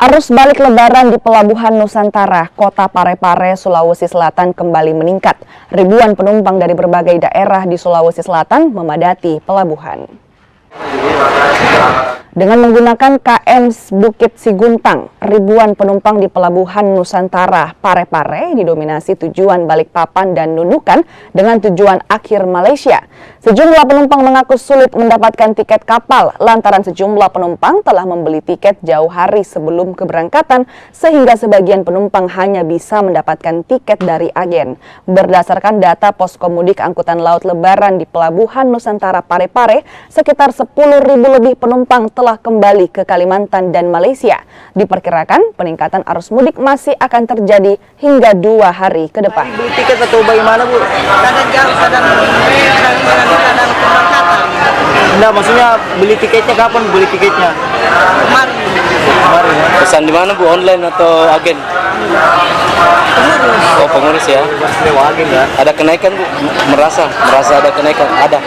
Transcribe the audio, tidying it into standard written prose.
Arus balik lebaran di Pelabuhan Nusantara, Kota Parepare, Sulawesi Selatan kembali meningkat. Ribuan penumpang dari berbagai daerah di Sulawesi Selatan memadati pelabuhan. Dengan menggunakan KM Bukit Siguntang, ribuan penumpang di Pelabuhan Nusantara Parepare didominasi tujuan Balikpapan dan Nunukan dengan tujuan akhir Malaysia. Sejumlah penumpang mengaku sulit mendapatkan tiket kapal lantaran sejumlah penumpang telah membeli tiket jauh hari sebelum keberangkatan sehingga sebagian penumpang hanya bisa mendapatkan tiket dari agen. Berdasarkan data Poskomudik Angkutan Laut Lebaran di Pelabuhan Nusantara Parepare, sekitar 10.000 lebih penumpang telah kembali ke Kalimantan dan Malaysia. Diperkirakan peningkatan arus mudik masih akan terjadi hingga 2 hari ke depan. Beli tiket atau bagaimana, Bu? Kadang jauh, kadang keberangkatan. Enggak, maksudnya beli tiketnya kapan beli tiketnya? Kemarin Kemarin ya? Pesan di mana, Bu? Online atau agen? pengurus. Oh, pengurus ya. Lewat agen ya? Ada kenaikan, Bu? Merasa ada kenaikan? Ada.